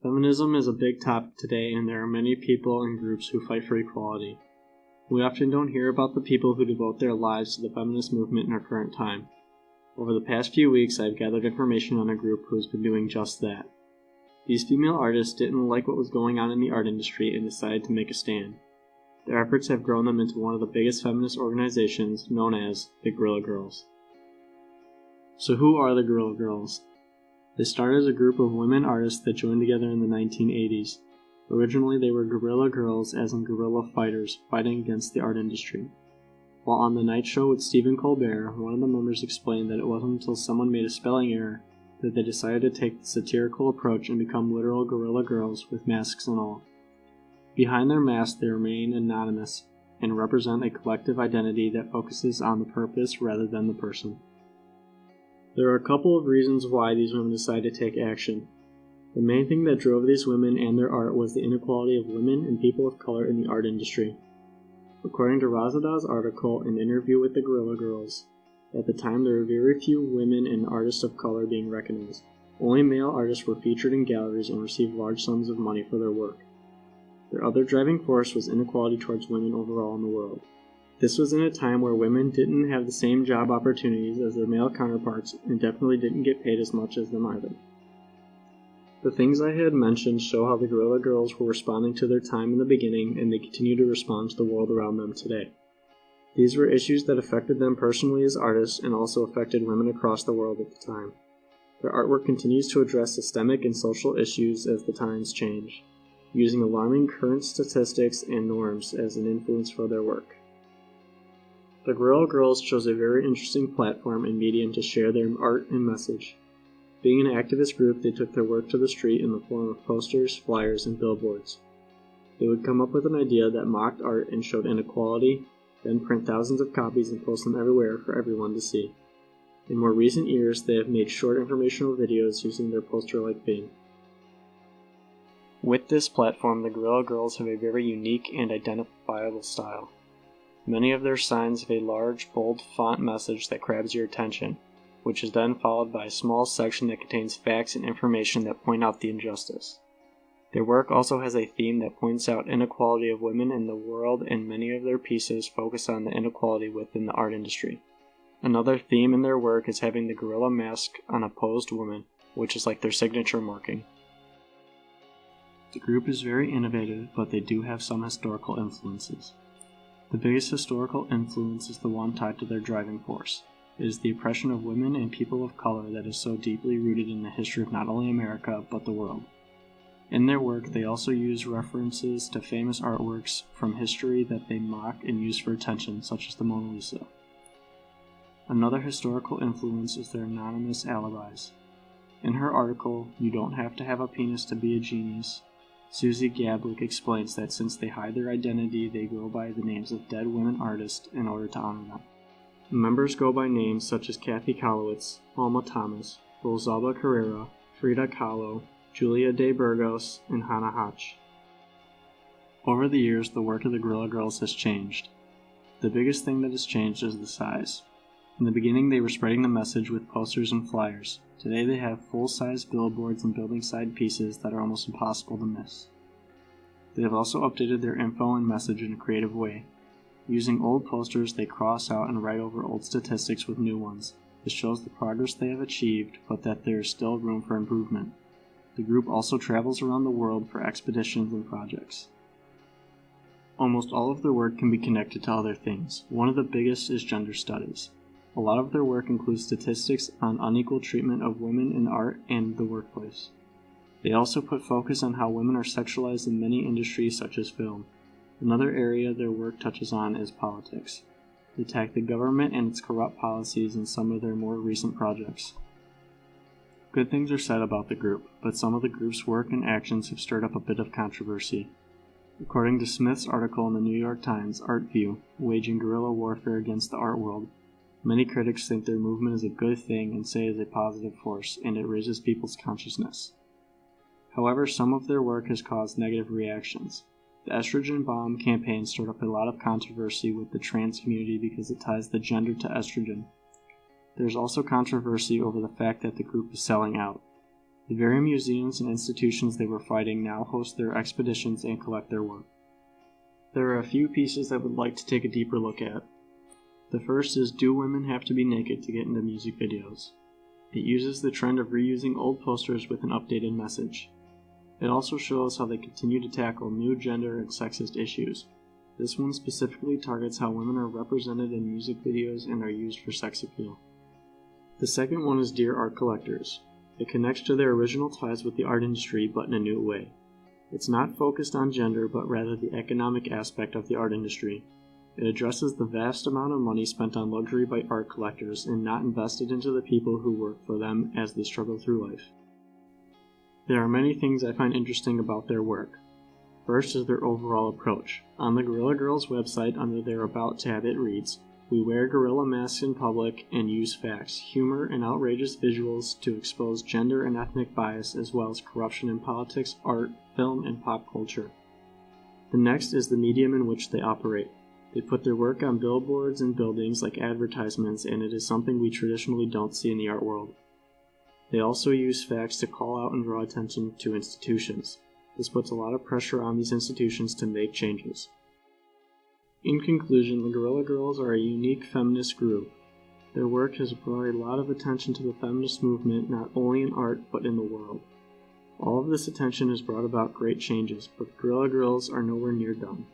Feminism is a big topic today, and there are many people and groups who fight for equality. We often don't hear about the people who devote their lives to the feminist movement in our current time. Over the past few weeks, I've gathered information on a group who has been doing just that. These female artists didn't like what was going on in the art industry and decided to make a stand. Their efforts have grown them into one of the biggest feminist organizations, known as the Guerilla Girls. So who are the Guerilla Girls? They started as a group of women artists that joined together in the 1980s. Originally, they were guerrilla girls, as in guerrilla fighters, fighting against the art industry. While on The Night Show with Stephen Colbert, one of the members explained that it wasn't until someone made a spelling error that they decided to take the satirical approach and become literal guerrilla girls with masks and all. Behind their masks, they remain anonymous and represent a collective identity that focuses on the purpose rather than the person. There are a couple of reasons why these women decided to take action. The main thing that drove these women and their art was the inequality of women and people of color in the art industry. According to Razada's article, An Interview with the Guerilla Girls, at the time there were very few women and artists of color being recognized. Only male artists were featured in galleries and received large sums of money for their work. Their other driving force was inequality towards women overall in the world. This was in a time where women didn't have the same job opportunities as their male counterparts and definitely didn't get paid as much as them either. The things I had mentioned show how the Guerilla Girls were responding to their time in the beginning, and they continue to respond to the world around them today. These were issues that affected them personally as artists and also affected women across the world at the time. Their artwork continues to address systemic and social issues as the times change, using alarming current statistics and norms as an influence for their work. The Guerilla Girls chose a very interesting platform and medium to share their art and message. Being an activist group, they took their work to the street in the form of posters, flyers, and billboards. They would come up with an idea that mocked art and showed inequality, then print thousands of copies and post them everywhere for everyone to see. In more recent years, they have made short informational videos using their poster-like fame. With this platform, the Guerilla Girls have a very unique and identifiable style. Many of their signs have a large, bold font message that grabs your attention, which is then followed by a small section that contains facts and information that point out the injustice. Their work also has a theme that points out inequality of women in the world, and many of their pieces focus on the inequality within the art industry. Another theme in their work is having the gorilla mask on a posed woman, which is like their signature marking. The group is very innovative, but they do have some historical influences. The biggest historical influence is the one tied to their driving force. It is the oppression of women and people of color that is so deeply rooted in the history of not only America, but the world. In their work, they also use references to famous artworks from history that they mock and use for attention, such as the Mona Lisa. Another historical influence is their anonymous alibis. In her article, You Don't Have to Have a Penis to Be a Genius, Susie Gablick explains that since they hide their identity, they go by the names of dead women artists in order to honor them. Members go by names such as Kathy Kolowitz, Alma Thomas, Rosalba Carrera, Frida Kahlo, Julia de Burgos, and Hannah Hotch. Over the years, the work of the Guerilla Girls has changed. The biggest thing that has changed is the size. In the beginning, they were spreading the message with posters and flyers. Today, they have full-size billboards and building side pieces that are almost impossible to miss. They have also updated their info and message in a creative way. Using old posters, they cross out and write over old statistics with new ones. This shows the progress they have achieved, but that there is still room for improvement. The group also travels around the world for expeditions and projects. Almost all of their work can be connected to other things. One of the biggest is gender studies. A lot of their work includes statistics on unequal treatment of women in art and the workplace. They also put focus on how women are sexualized in many industries such as film. Another area their work touches on is politics. They attack the government and its corrupt policies in some of their more recent projects. Good things are said about the group, but some of the group's work and actions have stirred up a bit of controversy. According to Smith's article in the New York Times, Art View, Waging Guerrilla Warfare Against the Art World, many critics think their movement is a good thing and say it is a positive force, and it raises people's consciousness. However, some of their work has caused negative reactions. The estrogen bomb campaign stirred up a lot of controversy with the trans community because it ties the gender to estrogen. There's also controversy over the fact that the group is selling out. The very museums and institutions they were fighting now host their expeditions and collect their work. There are a few pieces I would like to take a deeper look at. The first is, do women have to be naked to get into music videos? It uses the trend of reusing old posters with an updated message. It also shows how they continue to tackle new gender and sexist issues. This one specifically targets how women are represented in music videos and are used for sex appeal. The second one is Dear Art Collectors. It connects to their original ties with the art industry, but in a new way. It's not focused on gender, but rather the economic aspect of the art industry. It addresses the vast amount of money spent on luxury by art collectors and not invested into the people who work for them as they struggle through life. There are many things I find interesting about their work. First is their overall approach. On the Guerrilla Girls website, under their About tab, it reads, "We wear gorilla masks in public and use facts, humor, and outrageous visuals to expose gender and ethnic bias as well as corruption in politics, art, film, and pop culture." The next is the medium in which they operate. They put their work on billboards and buildings like advertisements, and it is something we traditionally don't see in the art world. They also use facts to call out and draw attention to institutions. This puts a lot of pressure on these institutions to make changes. In conclusion, the Guerrilla Girls are a unique feminist group. Their work has brought a lot of attention to the feminist movement, not only in art, but in the world. All of this attention has brought about great changes, but the Guerrilla Girls are nowhere near done.